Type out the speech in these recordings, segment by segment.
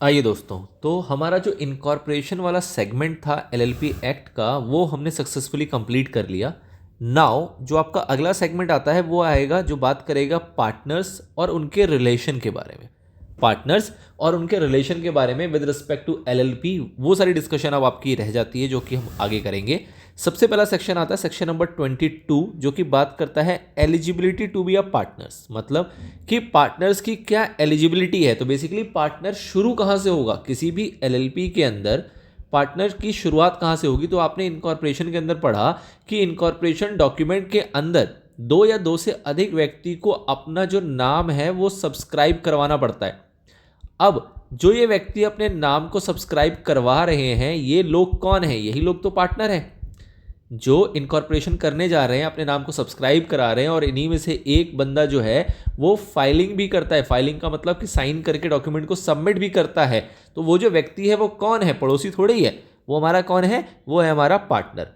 आइए दोस्तों, तो हमारा जो इनकॉर्पोरेशन वाला सेगमेंट था एलएलपी एक्ट का वो हमने सक्सेसफुली कंप्लीट कर लिया। नाउ जो आपका अगला सेगमेंट आता है वो आएगा जो बात करेगा पार्टनर्स और उनके रिलेशन के बारे में। पार्टनर्स और उनके रिलेशन के बारे में विद रिस्पेक्ट टू एलएलपी वो सारी डिस्कशन अब आपकी रह जाती है जो कि हम आगे करेंगे। सबसे पहला सेक्शन आता है सेक्शन नंबर 22 जो कि बात करता है eligibility to be a partners, मतलब कि पार्टनर्स की क्या एलिजिबिलिटी है। तो बेसिकली पार्टनर शुरू कहाँ से होगा किसी भी एलएलपी के अंदर, पार्टनर की शुरुआत कहाँ से होगी। तो आपने इनकॉर्पोरेशन के अंदर पढ़ा कि इनकॉर्पोरेशन डॉक्यूमेंट के अंदर दो या दो से अधिक व्यक्ति को अपना जो नाम है वो सब्सक्राइब करवाना पड़ता है। अब जो ये व्यक्ति अपने नाम को सब्सक्राइब करवा रहे हैं ये लोग कौन है? यही लोग तो पार्टनर हैं जो इनकॉर्पोरेशन करने जा रहे हैं, अपने नाम को सब्सक्राइब करा रहे हैं। और इन्हीं में से एक बंदा जो है वो फाइलिंग भी करता है। फाइलिंग का मतलब कि साइन करके डॉक्यूमेंट को सबमिट भी करता है। तो वो जो व्यक्ति है वो कौन है? पड़ोसी थोड़े ही है, वो हमारा कौन है? वो है हमारा पार्टनर।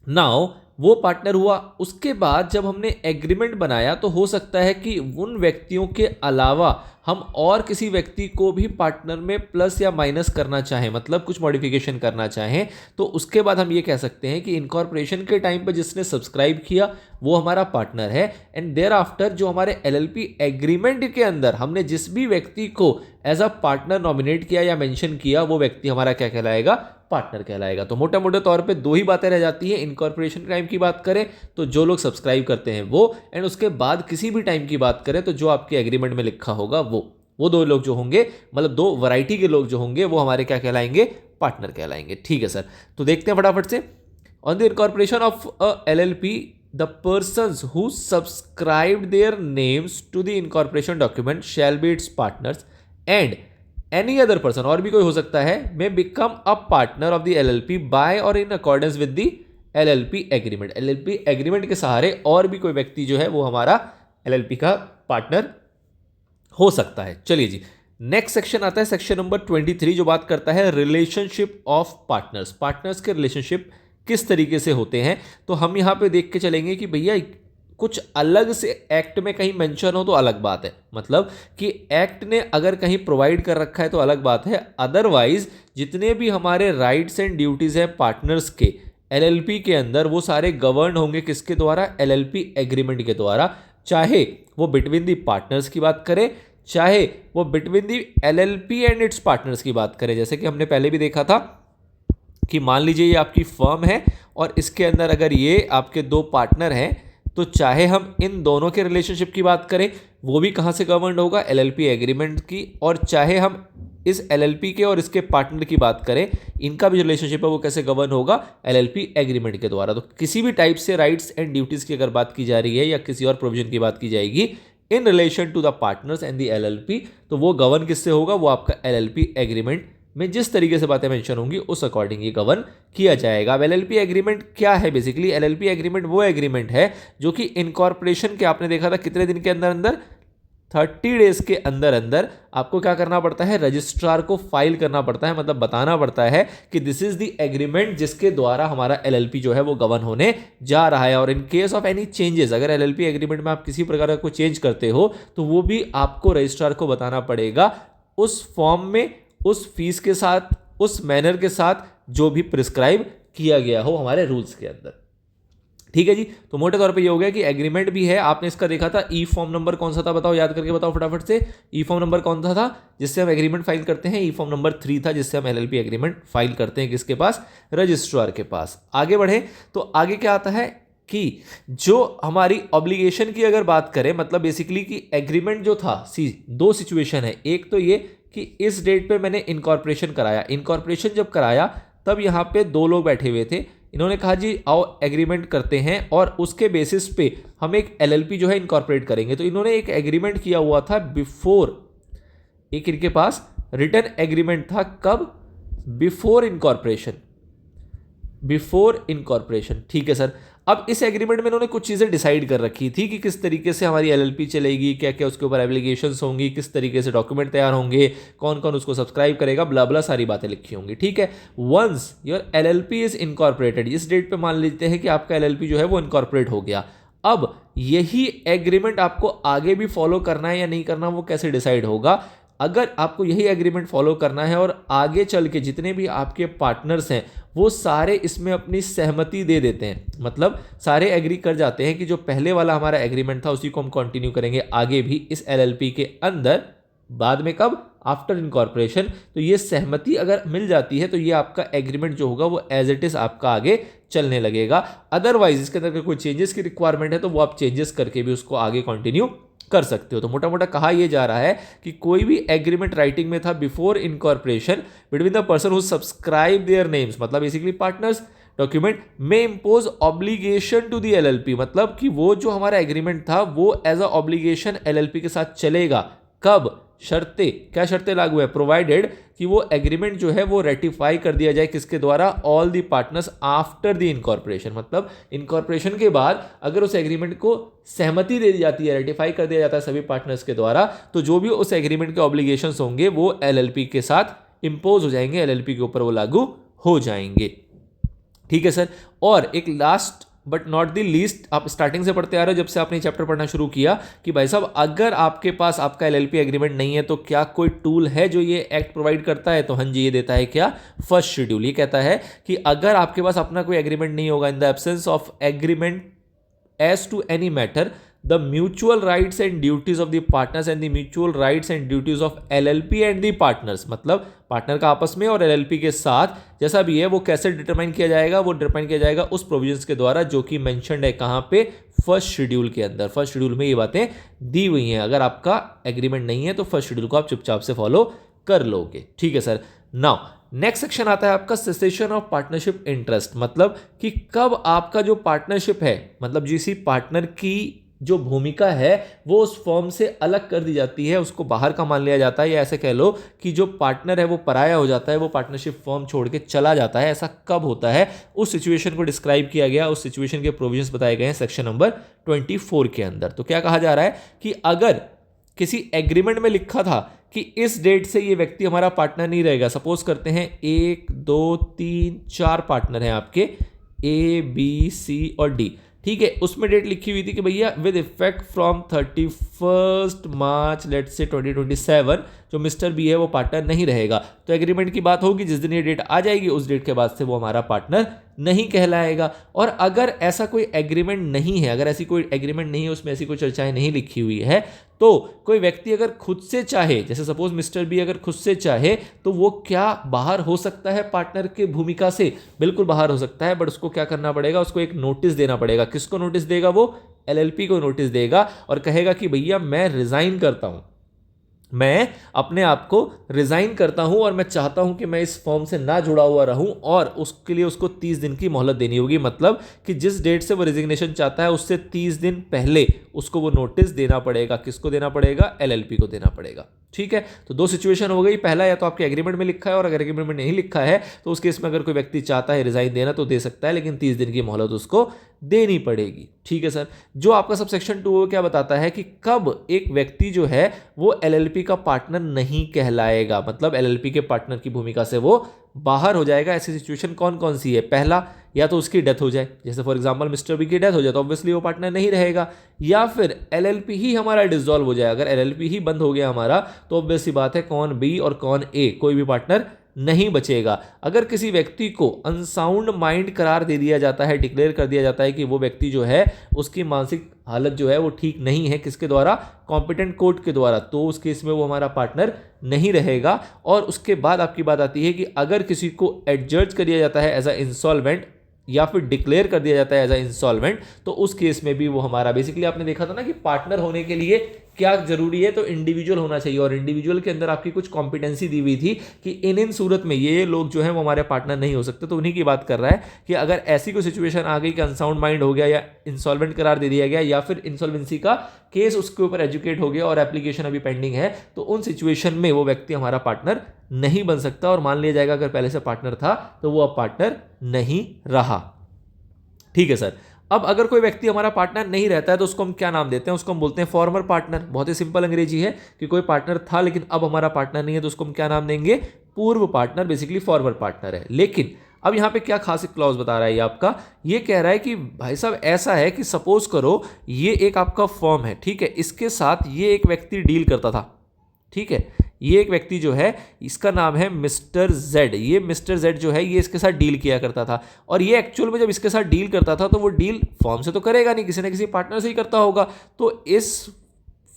नाउ वो पार्टनर हुआ, उसके बाद जब हमने एग्रीमेंट बनाया तो हो सकता है कि उन व्यक्तियों के अलावा हम और किसी व्यक्ति को भी पार्टनर में प्लस या माइनस करना चाहें, मतलब कुछ मॉडिफिकेशन करना चाहें। तो उसके बाद हम ये कह सकते हैं कि इनकॉर्पोरेशन के टाइम पर जिसने सब्सक्राइब किया वो हमारा पार्टनर है। एंड देयर आफ्टर जो हमारे एलएलपी एग्रीमेंट के अंदर हमने जिस भी व्यक्ति को एज अ पार्टनर नॉमिनेट किया या मेंशन किया वो व्यक्ति हमारा क्या कहलाएगा? पार्टनर कहलाएगा। तो मोटे मोटे तौर पे दो ही बातें रह जाती हैं। इनकॉर्पोरेशन टाइम की बात करें तो जो लोग सब्सक्राइब करते हैं वो, एंड उसके बाद किसी भी टाइम की बात करें तो जो आपके एग्रीमेंट में लिखा होगा वो दो लोग जो होंगे, मतलब दो वैरायटी के लोग जो होंगे वो हमारे क्या कहलाएंगे? पार्टनर कहलाएंगे। ठीक है सर, तो देखते हैं फटाफट से। On the incorporation of a LLP the persons who subscribed their names to the incorporation document shall be its partners and any other person, और भी कोई हो सकता है, may become a partner of the LLP by or in accordance with the LLP agreement। LLP agreement के सहारे और भी कोई व्यक्ति जो है वो हमारा LLP का पार्टनर हो सकता है। चलिए जी, नेक्स्ट सेक्शन आता है सेक्शन नंबर 23 जो बात करता है रिलेशनशिप ऑफ पार्टनर्स। पार्टनर्स के रिलेशनशिप किस तरीके से होते हैं। तो हम यहां पे देख के चलेंगे कि भैया कुछ अलग से एक्ट में कहीं मेंशन हो तो अलग बात है, मतलब कि एक्ट ने अगर कहीं प्रोवाइड कर रखा है तो अलग बात है। अदरवाइज जितने भी हमारे राइट्स एंड ड्यूटीज हैं पार्टनर्स के एलएलपी के अंदर वो सारे गवर्न होंगे किसके द्वारा? एलएलपी एग्रीमेंट के द्वारा। चाहे वो बिटवीन दी पार्टनर्स की बात करें, चाहे वो between the LLP and it's partners की बात करें। जैसे कि हमने पहले भी देखा था कि मान लीजिए ये आपकी फर्म है और इसके अंदर अगर ये आपके दो पार्टनर हैं तो चाहे हम इन दोनों के रिलेशनशिप की बात करें वो भी कहाँ से गवर्न होगा? एलएलपी एग्रीमेंट की। और चाहे हम इस एलएलपी के और इसके पार्टनर की बात करें, इनका भी रिलेशनशिप है वो कैसे गवर्न होगा? एलएलपी एग्रीमेंट के द्वारा। तो किसी भी टाइप से राइट्स एंड ड्यूटीज की अगर बात की जा रही है या किसी और प्रोविजन की बात की जाएगी in relation to the partners and the LLP, तो वो गवर्न किससे होगा? वो आपका एलएलपी एग्रीमेंट में जिस तरीके से बातें मेंशन होंगी उस अकॉर्डिंग ये गवर्न किया जाएगा। अब एलएलपी एग्रीमेंट क्या है? बेसिकली एलएलपी एग्रीमेंट वो एग्रीमेंट है जो कि इनकॉर्पोरेशन के, आपने देखा था कितने दिन के अंदर अंदर, 30 डेज के अंदर अंदर आपको क्या करना पड़ता है? रजिस्ट्रार को फाइल करना पड़ता है, मतलब बताना पड़ता है कि दिस इज द एग्रीमेंट जिसके द्वारा हमारा एलएलपी जो है वो गवर्न होने जा रहा है। और in case of any changes, अगर एलएलपी एग्रीमेंट में आप किसी प्रकार का कोई चेंज करते हो तो वो भी आपको रजिस्ट्रार को बताना पड़ेगा उस फॉर्म में, उस फीस के साथ, उस मैनर के साथ जो भी प्रिस्क्राइब किया गया हो हमारे रूल्स के अंदर। ठीक है जी, तो मोटे तौर पे ये हो गया कि एग्रीमेंट भी है। आपने इसका देखा था ई फॉर्म नंबर कौन सा था? बताओ, याद करके बताओ फटाफट से। ई फॉर्म नंबर कौन सा था जिससे हम एग्रीमेंट फाइल करते हैं? ई फॉर्म नंबर 3 था जिससे हम एलएलपी एग्रीमेंट फाइल करते हैं। किसके पास? रजिस्ट्रार के पास। आगे बढ़े तो आगे क्या आता है कि जो हमारी ऑब्लिगेशन की अगर बात करें, मतलब बेसिकली कि एग्रीमेंट जो था, दो सिचुएशन है। एक तो ये कि इस डेट पे मैंने इनकॉर्पोरेशन कराया, इनकॉर्पोरेशन जब कराया तब यहाँ पे दो लोग बैठे हुए थे, इन्होंने कहा जी आओ एग्रीमेंट करते हैं और उसके बेसिस पे हम एक एलएलपी जो है इनकॉर्पोरेट करेंगे। तो इन्होंने एक एग्रीमेंट किया हुआ था बिफोर, एक इनके पास रिटन एग्रीमेंट था। कब? Before incorporation, before incorporation. ठीक है सर। अब इस एग्रीमेंट में इन्होंने कुछ चीज़ें डिसाइड कर रखी थी कि किस तरीके से हमारी एलएलपी चलेगी, क्या क्या उसके ऊपर एप्लीकेशंस होंगी, किस तरीके से डॉक्यूमेंट तैयार होंगे, कौन कौन उसको सब्सक्राइब करेगा, ब्ला ब्ला सारी बातें लिखी होंगी। ठीक है। Once your LLP is incorporated, इस डेट पे मान लेते हैं कि आपका एलएलपी जो है वो इनकॉर्पोरेट हो गया। अब यही एग्रीमेंट आपको आगे भी फॉलो करना है या नहीं करना, वो कैसे डिसाइड होगा? अगर आपको यही एग्रीमेंट फॉलो करना है और आगे चल के जितने भी आपके पार्टनर्स हैं वो सारे इसमें अपनी सहमति दे देते हैं, मतलब सारे एग्री कर जाते हैं कि जो पहले वाला हमारा एग्रीमेंट था उसी को हम कंटिन्यू करेंगे आगे भी इस एलएलपी के अंदर, बाद में कब, आफ्टर इनकॉर्पोरेशन, तो ये सहमति अगर मिल जाती है तो ये आपका एग्रीमेंट जो होगा वो एज इट इज आपका आगे चलने लगेगा। अदरवाइज इसके अंदर कोई चेंजेस की रिक्वायरमेंट है तो वो आप चेंजेस करके भी उसको आगे कंटिन्यू कर सकते हो। तो मोटा मोटा कहा यह जा रहा है कि कोई भी एग्रीमेंट राइटिंग में था before incorporation between the person who subscribe their names, मतलब बेसिकली पार्टनर्स, डॉक्यूमेंट में impose obligation to the LLP, मतलब कि वो जो हमारा एग्रीमेंट था वो एज अ ऑब्लिगेशन एलएलपी के साथ चलेगा। कब, शर्तें, क्या शर्तें लागू है, प्रोवाइडेड कि वो एग्रीमेंट जो है वो रेटिफाई कर दिया जाए किसके द्वारा, all the partners after the incorporation, मतलब इनकॉर्पोरेशन के बाद अगर उस एग्रीमेंट को सहमति दे दी जाती है, रेटिफाई कर दिया जाता है सभी पार्टनर्स के द्वारा, तो जो भी उस एग्रीमेंट के ऑब्लिगेशंस होंगे वो एलएलपी के साथ इंपोज हो जाएंगे, एलएलपी के ऊपर वो लागू हो जाएंगे। ठीक है सर। और एक last but not the least, आप स्टार्टिंग से पढ़ते आ रहे हो जब से आपने चैप्टर पढ़ना शुरू किया कि भाई साहब अगर आपके पास आपका एलएलपी एग्रीमेंट नहीं है तो क्या कोई टूल है जो ये एक्ट प्रोवाइड करता है, तो हाँ जी ये देता है क्या, फर्स्ट शेड्यूल। ये कहता है कि अगर आपके पास अपना कोई एग्रीमेंट नहीं होगा, in the absence of agreement as to any matter, the mutual rights and duties of the partners and the mutual rights and duties of LLP and the partners, मतलब पार्टनर का आपस में और एलएलपी के साथ जैसा भी है वो कैसे डिटरमाइन किया जाएगा, वो डिटरमाइन किया जाएगा उस प्रोविजंस के द्वारा जो कि मेंशन्ड है कहाँ पे, फर्स्ट शेड्यूल के अंदर। फर्स्ट शेड्यूल में ये बातें दी हुई हैं। अगर आपका एग्रीमेंट नहीं है तो फर्स्ट शेड्यूल को आप चुपचाप से फॉलो कर लोगे। ठीक है सर। नाउ नेक्स्ट सेक्शन आता है आपका सेसेशन ऑफ पार्टनरशिप इंटरेस्ट, मतलब कि कब आपका जो पार्टनरशिप है, मतलब जिस पार्टनर की जो भूमिका है वो उस फॉर्म से अलग कर दी जाती है, उसको बाहर का मान लिया जाता है, या ऐसे कह लो कि जो पार्टनर है वो पराया हो जाता है, वो पार्टनरशिप फॉर्म छोड़ के चला जाता है। ऐसा कब होता है, उस सिचुएशन को डिस्क्राइब किया गया, उस सिचुएशन के प्रोविजंस बताए गए हैं सेक्शन नंबर 24 के अंदर। तो क्या कहा जा रहा है कि अगर किसी एग्रीमेंट में लिखा था कि इस डेट से ये व्यक्ति हमारा पार्टनर नहीं रहेगा, सपोज करते हैं 1 2 3 4 पार्टनर हैं आपके ए बी सी और डी, ठीक है, उसमें डेट लिखी हुई थी कि भैया with effect from 31 March late से 2027 जो मिस्टर बी है वो पार्टनर नहीं रहेगा। तो एग्रीमेंट की बात होगी, जिस दिन ये डेट आ जाएगी उस डेट के बाद से वो हमारा पार्टनर नहीं कहलाएगा। और अगर ऐसा कोई एग्रीमेंट नहीं है, अगर ऐसी कोई एग्रीमेंट नहीं है, उसमें ऐसी कोई चर्चाएं नहीं लिखी हुई है, तो कोई व्यक्ति अगर खुद से चाहे, जैसे सपोज मिस्टर बी अगर खुद से चाहे तो वो क्या बाहर हो सकता है पार्टनर की भूमिका से, बिल्कुल बाहर हो सकता है, बट उसको क्या करना पड़ेगा, उसको एक नोटिस देना पड़ेगा। किसको नोटिस देगा, वो एलएलपी को नोटिस देगा और कहेगा कि भैया मैं रिजाइन करता हूं, मैं अपने आप को रिजाइन करता हूं और मैं चाहता हूं कि मैं इस फॉर्म से ना जुड़ा हुआ रहूं, और उसके लिए उसको 30 दिन की मोहलत देनी होगी। मतलब कि जिस डेट से वो रेजिग्नेशन चाहता है उससे 30 दिन पहले उसको वो नोटिस देना पड़ेगा। किसको देना पड़ेगा, एलएलपी को देना पड़ेगा। ठीक है, तो दो सिचुएशन हो गई, पहला या तो आपके एग्रीमेंट में लिखा है, और अगर एग्रीमेंट में नहीं लिखा है तो उस केस में अगर कोई व्यक्ति चाहता है रिजाइन देना तो दे सकता है, लेकिन 30 दिन की मोहलत उसको देनी पड़ेगी। ठीक है सर। जो आपका सब सेक्शन 2 क्या बताता है कि कब एक व्यक्ति जो है वो एलएलपी का पार्टनर नहीं कहलाएगा, मतलब एलएलपी के पार्टनर की भूमिका से वो बाहर हो जाएगा। ऐसी सिचुएशन कौन कौन सी है, पहला या तो उसकी डेथ हो जाए, जैसे फॉर एग्जांपल मिस्टर बी की डेथ हो जाए तो ऑब्वियसली वो पार्टनर नहीं रहेगा, या फिर एलएलपी ही हमारा डिसॉल्व हो जाए। अगर एलएलपी ही बंद हो गया हमारा तो ऑब्वियस सी बात है कौन बी और कौन ए, कोई भी पार्टनर नहीं बचेगा। अगर किसी व्यक्ति को अनसाउंड माइंड करार दे दिया जाता है, डिक्लेयर कर दिया जाता है कि वो व्यक्ति जो है उसकी मानसिक हालत जो है वो ठीक नहीं है, किसके द्वारा, कॉम्पिटेंट कोर्ट के द्वारा, तो उस केस में वो हमारा पार्टनर नहीं रहेगा। और उसके बाद आपकी बात आती है कि अगर किसी को एडजर्ज कर दिया जाता है एज अ इंसॉल्वेंट या फिर डिक्लेयर कर दिया जाता है एज अ इंसॉल्वेंट, तो उस केस में भी वो हमारा, बेसिकली आपने देखा था ना कि पार्टनर होने के लिए क्या जरूरी है, तो इंडिविजुअल होना चाहिए, और इंडिविजुअल के अंदर आपकी कुछ कॉम्पिटेंसी दी हुई थी कि इन सूरत में ये लोग जो है वो हमारे पार्टनर नहीं हो सकते। तो उन्हीं की बात कर रहा है कि अगर ऐसी कोई सिचुएशन आ गई कि अनसाउंड माइंड हो गया या इंसॉल्वेंट करार दे दिया गया या फिर इंसॉल्वेंसी का केस उसके ऊपर एजुकेट हो गया और एप्लीकेशन अभी पेंडिंग है, तो उन सिचुएशन में वो व्यक्ति हमारा पार्टनर नहीं बन सकता, और मान लिया जाएगा अगर पहले से पार्टनर था तो वो अब पार्टनर नहीं रहा। ठीक है सर। अब अगर कोई व्यक्ति हमारा पार्टनर नहीं रहता है तो उसको हम क्या नाम देते हैं, उसको हम बोलते हैं फॉर्मर पार्टनर। बहुत ही सिंपल अंग्रेजी है कि कोई पार्टनर था लेकिन अब हमारा पार्टनर नहीं है तो उसको हम क्या नाम देंगे, पूर्व पार्टनर, बेसिकली फॉर्मर पार्टनर है। लेकिन अब यहां पे क्या खास क्लॉज बता रहा है ये आपका, ये कह रहा है कि भाई साहब ऐसा है कि सपोज करो ये एक आपका फर्म है, ठीक है, इसके साथ ये एक व्यक्ति डील करता था, ठीक है, ये एक व्यक्ति जो है इसका नाम है मिस्टर जेड। ये मिस्टर जेड जो है ये इसके साथ डील किया करता था, और ये एक्चुअल में जब इसके साथ डील करता था तो वो डील फर्म से तो करेगा नहीं, किसी ना किसी पार्टनर से ही करता होगा। तो इस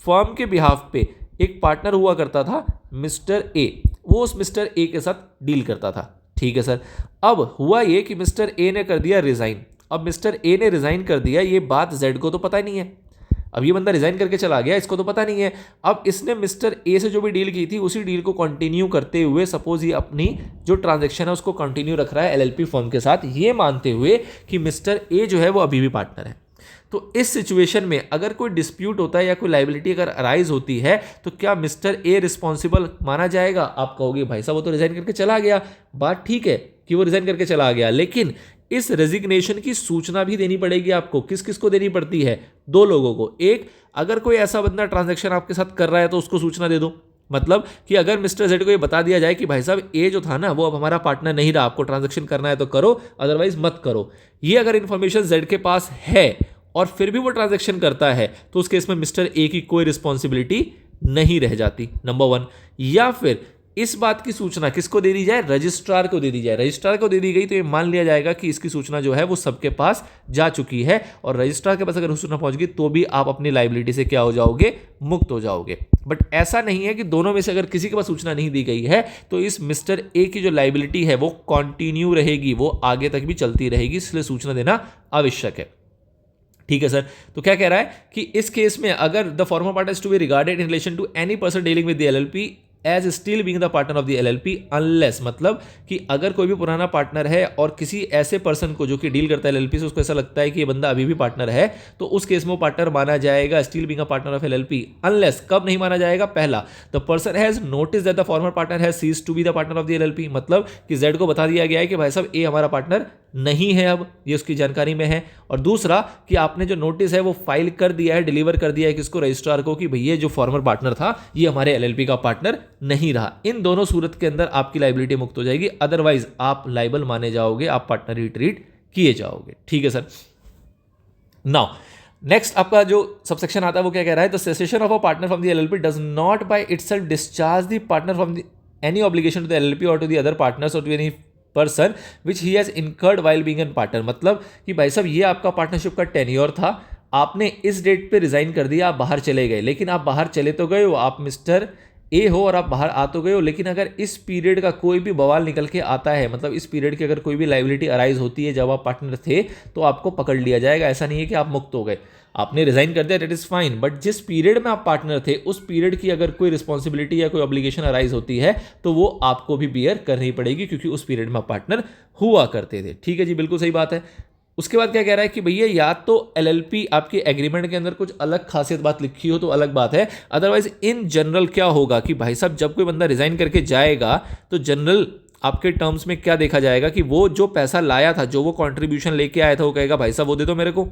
फर्म के बिहाफ पे एक पार्टनर हुआ करता था मिस्टर ए, वो उस मिस्टर ए के साथ डील करता था। ठीक है सर। अब हुआ ये कि मिस्टर ए ने कर दिया रिजाइन। अब मिस्टर ए ने रिजाइन कर दिया, ये बात जेड को तो पता नहीं है। अब ये बंदा रिजाइन करके चला गया, इसको तो पता नहीं है। अब इसने मिस्टर ए से जो भी डील की थी उसी डील को कंटिन्यू करते हुए, सपोज ये अपनी जो ट्रांजैक्शन है उसको कंटिन्यू रख रहा है एलएलपी फर्म के साथ, ये मानते हुए कि मिस्टर ए जो है वो अभी भी पार्टनर है। तो इस सिचुएशन में अगर कोई डिस्प्यूट होता है या कोई लायबिलिटी अगर अराइज होती है तो क्या मिस्टर ए रिस्पॉन्सिबल माना जाएगा? आप कहोगे भाई साहब वो तो रिजाइन करके चला गया। बात ठीक है कि वो रिजाइन करके चला गया, लेकिन इस रेजिग्नेशन की सूचना भी देनी पड़ेगी आपको। किस किस को देनी पड़ती है? दो लोगों को। एक, अगर कोई ऐसा बंदा ट्रांजैक्शन आपके साथ कर रहा है तो उसको सूचना दे दो। मतलब कि अगर मिस्टर जेड को ये बता दिया जाए कि भाई साहब ए जो था ना वो अब हमारा पार्टनर नहीं रहा, आपको ट्रांजैक्शन करना है तो करो, अदरवाइज मत करो। ये अगर इन्फॉर्मेशन जेड के पास है और फिर भी वो ट्रांजैक्शन करता है तो उस केस में मिस्टर ए की कोई रिस्पॉन्सिबिलिटी नहीं रह जाती, नंबर 1। या फिर इस बात की सूचना किसको दे दी जाए? रजिस्ट्रार को दे दी जाए। रजिस्ट्रार को दे दी गई तो ये मान लिया जाएगा कि इसकी सूचना जो है वो सबके पास जा चुकी है, और रजिस्ट्रार के पास अगर सूचना पहुंच गई तो भी आप अपनी लायबिलिटी से क्या हो जाओगे? मुक्त हो जाओगे। बट ऐसा नहीं है कि दोनों में से अगर किसी के पास सूचना नहीं दी गई है तो इस मिस्टर ए की जो लायबिलिटी है वो कंटिन्यू रहेगी, वो आगे तक भी चलती रहेगी, इसलिए सूचना देना आवश्यक है। ठीक है सर। तो क्या कह रहा है कि इस केस में अगर the former partner is to be regarded in relation to any person dealing with the LLP as still being the partner of the LLP unless, मतलब कि अगर कोई भी पुराना पार्टनर है और किसी ऐसे पर्सन को जो कि डील करता है एलएलपी से उसको ऐसा लगता है कि ये बंदा अभी भी पार्टनर है, तो उस केस में वो पार्टनर माना जाएगा still being a partner of LLP unless, कब नहीं माना जाएगा? पहला, the person has notice that the former partner has ceased to be the partner of the LLP, मतलब कि जेड को बता दिया गया है कि भाई साहब ए हमारा पार्टनर नहीं है, अब ये उसकी जानकारी में है। और दूसरा कि आपने जो नोटिस है वो फाइल कर दिया है, डिलीवर कर दिया है किसको? रजिस्ट्रार को, कि भैया जो फॉर्मर पार्टनर था ये हमारे एलएलपी का पार्टनर नहीं रहा। इन दोनों सूरत के अंदर आपकी लायबिलिटी मुक्त हो जाएगी, अदरवाइज आप लायबल माने जाओगे, आप पार्टनर ही ट्रीट किए जाओगे। ठीक है सर। नाउ नेक्स्ट आपका जो सबसेक्शन आता है वो क्या कह रहा है? The cessation of a partner from the LLP does not by itself discharge the partner from the any obligation to the LLP और टू द अदर पार्टनर्स और to any person which he has incurred while being an partner. मतलब कि भाई साहब ये आपका partnership का tenure था, आपने इस डेट पे रिजाइन कर दिया, आप बाहर चले गए, लेकिन आप बाहर चले तो गए हो, आप मिस्टर ए हो और आप बाहर आ तो गए हो, लेकिन अगर इस पीरियड का कोई भी बवाल निकल के आता है, मतलब इस पीरियड की अगर कोई भी लायबिलिटी अराइज होती है जब आप पार्टनर थे, तो आपको पकड़ लिया जाएगा। ऐसा नहीं है कि आप मुक्त हो गए, आपने रिजाइन कर दिया, दैट इज फाइन, बट जिस पीरियड में आप पार्टनर थे उस पीरियड की अगर कोई रिस्पॉन्सिबिलिटी या कोई ऑब्लिगेशन अराइज होती है तो वो आपको भी बियर करनी पड़ेगी, क्योंकि उस पीरियड में आप पार्टनर हुआ करते थे। ठीक है जी, बिल्कुल सही बात है। उसके बाद क्या कह रहा है कि भैया या तो एलएलपी आपके एग्रीमेंट के अंदर कुछ अलग खासियत बात लिखी हो तो अलग बात है, अदरवाइज इन जनरल क्या होगा कि भाई साहब जब कोई बंदा रिजाइन करके जाएगा तो जनरल आपके टर्म्स में क्या देखा जाएगा कि वो जो पैसा लाया था, जो वो कंट्रीब्यूशन लेके आया था, वो कहेगा भाई साहब वो दे दो मेरे को,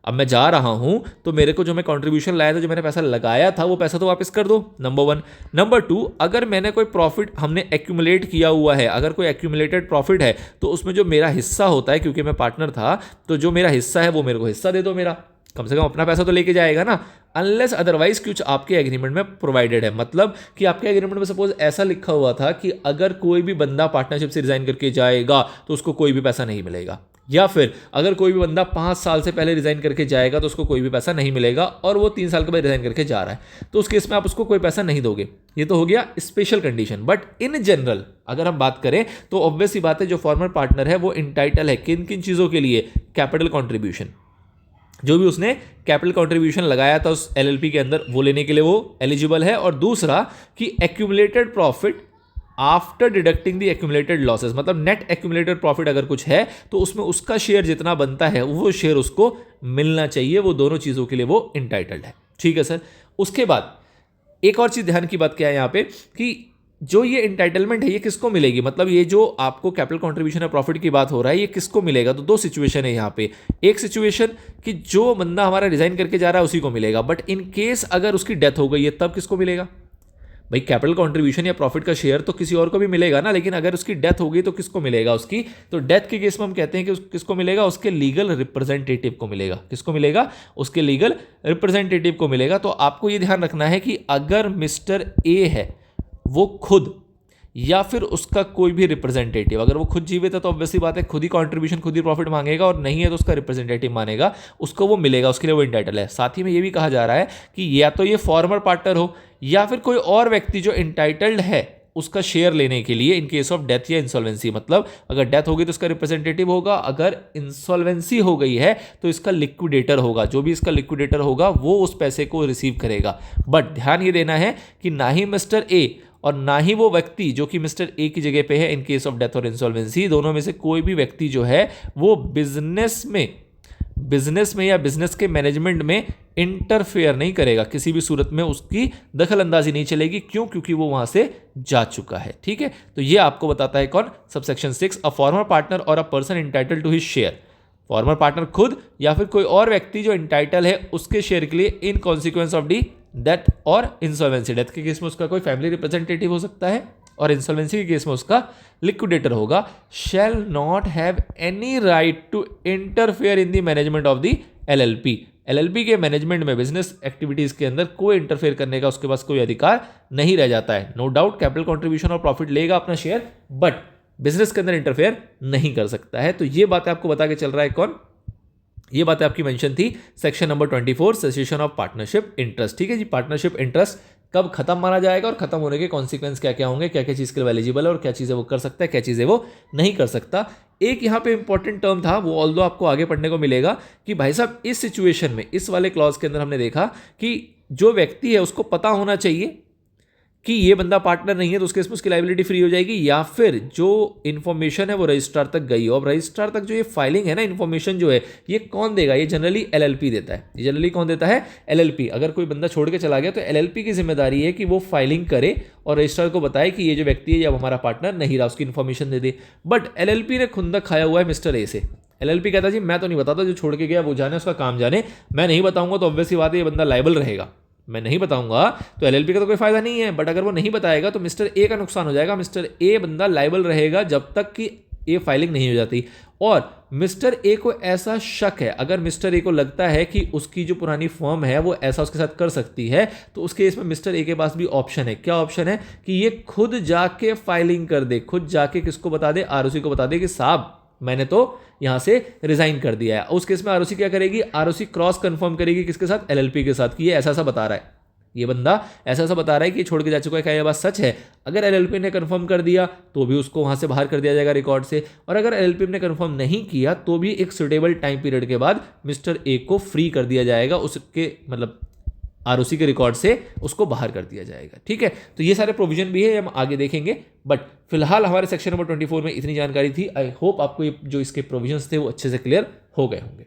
अब मैं जा रहा हूं तो मेरे को जो मैं कंट्रीब्यूशन लाया था, जो मैंने पैसा लगाया था, वो पैसा तो वापस कर दो, नंबर 1। नंबर 2, अगर मैंने कोई प्रॉफिट हमने एक्यूमुलेट किया हुआ है, अगर कोई एक्यूमुलेटेड प्रॉफिट है तो उसमें जो मेरा हिस्सा होता है, क्योंकि मैं पार्टनर था तो जो मेरा हिस्सा है वो मेरे को हिस्सा दे दो मेरा, कम से कम अपना पैसा तो लेके जाएगा ना, अनलेस अदरवाइज कुछ आपके एग्रीमेंट में प्रोवाइडेड है। मतलब कि आपके एग्रीमेंट में सपोज ऐसा लिखा हुआ था कि अगर कोई भी बंदा पार्टनरशिप से रिजाइन करके जाएगा तो उसको कोई भी पैसा नहीं मिलेगा, या फिर अगर कोई भी बंदा 5 साल से पहले रिजाइन करके जाएगा तो उसको कोई भी पैसा नहीं मिलेगा, और वो 3 साल के बाद रिजाइन करके जा रहा है तो उस केस में आप उसको कोई पैसा नहीं दोगे। ये तो हो गया special condition. But in general अगर हम बात करें तो ऑब्वियस सी बात है, जो फॉर्मर पार्टनर है वो इंटाइटल है किन किन चीज़ों के लिए? कैपिटल कॉन्ट्रीब्यूशन, जो भी उसने कैपिटल कंट्रीब्यूशन लगाया था उस एलएलपी के अंदर वो लेने के लिए वो एलिजिबल है। और दूसरा कि accumulated profit after deducting the accumulated losses, मतलब नेट एक्यूमुलेटेड प्रॉफिट अगर कुछ है तो उसमें उसका शेयर जितना बनता है वो शेयर उसको मिलना चाहिए। वो दोनों चीज़ों के लिए वो इंटाइटल्ड है। ठीक है सर। उसके बाद एक और चीज़ ध्यान की बात क्या है यहाँ पे कि जो ये इंटाइटलमेंट है ये किसको मिलेगी? मतलब ये जो आपको कैपिटल कंट्रीब्यूशन या प्रॉफिट की बात हो रहा है ये किसको मिलेगा? तो 2 सिचुएशन है यहाँ पे। एक सिचुएशन कि जो बंदा हमारा रिजाइन करके जा रहा है उसी को मिलेगा, बट इन केस अगर उसकी डेथ हो गई है तब किसको मिलेगा? भाई कैपिटल कंट्रीब्यूशन या प्रॉफिट का शेयर तो किसी और को भी मिलेगा ना, लेकिन अगर उसकी डेथ हो गई तो किसको मिलेगा उसकी? तो डेथ के केस में हम कहते हैं कि किसको मिलेगा? उसके लीगल रिप्रेजेंटेटिव को मिलेगा। किसको मिलेगा? उसके लीगल रिप्रेजेंटेटिव को मिलेगा। तो आपको ये ध्यान रखना है कि अगर मिस्टर ए है वो खुद या फिर उसका कोई भी रिप्रेजेंटेटिव, अगर वो खुद जीवित है तो ऑब्वियसली बात है खुद ही कंट्रीब्यूशन खुद ही प्रॉफिट मांगेगा, और नहीं है तो उसका रिप्रेजेंटेटिव मानेगा, उसको वो मिलेगा, उसके लिए वो इंटाइटल है। साथ ही में ये भी कहा जा रहा है कि या तो ये फॉर्मर पार्टनर हो या फिर कोई और व्यक्ति जो इंटाइटल्ड है उसका शेयर लेने के लिए इन केस ऑफ डेथ या इंसॉल्वेंसी। मतलब अगर डेथ हो गई तो इसका रिप्रेजेंटेटिव होगा, अगर इंसॉल्वेंसी हो गई है तो इसका लिक्विडेटर होगा, जो भी इसका लिक्विडेटर होगा वो उस पैसे को रिसीव करेगा। बट ध्यान ये देना है कि ना ही मिस्टर ए और ना ही वो व्यक्ति जो कि मिस्टर ए की जगह पे है इन केस ऑफ डेथ और इंसॉल्वेंसी, दोनों में से कोई भी व्यक्ति जो है वो बिजनेस में या बिजनेस के मैनेजमेंट में इंटरफेयर नहीं करेगा, किसी भी सूरत में उसकी दखल अंदाजी नहीं चलेगी। क्यों? क्योंकि वो वहां से जा चुका है। ठीक है, तो ये आपको बताता है कौन? सबसेक्शन 6, अ फॉर्मर पार्टनर और a person entitled to his share. Former partner खुद या फिर कोई और व्यक्ति जो इंटाइटल है उसके शेयर के लिए in consequence of D death और इंसॉल्वेंसी। डेथ के केस में उसका कोई फैमिली रिप्रेजेंटेटिव हो सकता है और इंसॉल्वेंसी के केस में उसका लिक्विडेटर होगा। Shall not have any right to interfere in the management of the LLP. LLP के मैनेजमेंट में बिजनेस एक्टिविटीज के अंदर कोई इंटरफेयर करने का उसके पास कोई अधिकार नहीं रह जाता है। नो डाउट कैपिटल कंट्रीब्यूशन और प्रॉफिट लेगा अपना शेयर, बट बिजनेस के अंदर इंटरफेयर नहीं कर सकता है। तो ये बातें आपको बता के चल रहा है कौन? ये बातें आपकी मेंशन थी section number 24, cessation of partnership interest. ठीक है जी, पार्टनरशिप इंटरेस्ट कब खत्म माना जाएगा और खत्म होने के कॉन्सिक्वेंस क्या क्या होंगे, क्या क्या चीज़ के लिए एलिजिबल है और क्या चीज़ें वो कर सकता है, क्या चीज़ें वो नहीं कर सकता। एक यहाँ पे इंपॉर्टेंट टर्म था, वो ऑल्दो आपको आगे पढ़ने को मिलेगा कि भाई साहब इस सिचुएशन में, इस वाले क्लॉज के अंदर हमने देखा कि जो व्यक्ति है उसको पता होना चाहिए कि ये बंदा पार्टनर नहीं है तो उसके इसमें उसकी लाइबिलिटी फ्री हो जाएगी, या फिर जो इन्फॉर्मेशन है वो रजिस्ट्रार तक गई हो। अब रजिस्ट्रार तक जो ये फाइलिंग है ना, इन्फॉर्मेशन जो है ये कौन देगा? ये जनरली एलएलपी देता है। ये जनरली कौन देता है? एलएलपी। अगर कोई बंदा छोड़ के चला गया तो एलएलपी की जिम्मेदारी है कि वो फाइलिंग करे और रजिस्ट्रार को बताए कि ये जो व्यक्ति है अब हमारा पार्टनर नहीं रहा, उसकी information they they. But LLP ने खुंदक खाया हुआ है मिस्टर ए से। एलएलपी कहता जी मैं तो नहीं बताता, जो छोड़ के गया वो जाने, उसका काम जाने, मैं नहीं बताऊंगा तो ऑब्वियसली बात है ये बंदा लायबल रहेगा। मैं नहीं बताऊंगा तो एलएलपी का तो कोई फायदा नहीं है, बट अगर वो नहीं बताएगा तो मिस्टर ए का नुकसान हो जाएगा। मिस्टर ए बंदा लायबल रहेगा जब तक कि ये फाइलिंग नहीं हो जाती। और मिस्टर ए को ऐसा शक है, अगर मिस्टर ए को लगता है कि उसकी जो पुरानी फर्म है वो ऐसा उसके साथ कर सकती है, तो उस केस में मिस्टर ए के पास भी ऑप्शन है। क्या ऑप्शन है? कि ये खुद जाके फाइलिंग कर दे, खुद जाके किसको बता दे? आरओसी को बता दे कि साहब मैंने तो यहां से रिजाइन कर दिया है। उस केस में आरओसी क्या करेगी? आरओसी क्रॉस कंफर्म करेगी किसके साथ? एलएलपी के साथ, कि ये ऐसा ऐसा बता रहा है, ये बंदा ऐसा ऐसा बता रहा है कि छोड़ के जा चुका है, क्या ये बात सच है? अगर एलएलपी ने कंफर्म कर दिया तो भी उसको वहां से बाहर कर दिया जाएगा रिकॉर्ड से, और अगर एलएलपी ने कंफर्म नहीं किया तो भी एक सुटेबल टाइम पीरियड के बाद मिस्टर ए को फ्री कर दिया जाएगा, उसके मतलब आरओसी के रिकॉर्ड से उसको बाहर कर दिया जाएगा। ठीक है, तो ये सारे प्रोविजन भी है, हम आगे देखेंगे, बट फिलहाल हमारे सेक्शन नंबर 24 में इतनी जानकारी थी। आई होप आपको जो इसके प्रोविजंस थे वो अच्छे से क्लियर हो गए होंगे।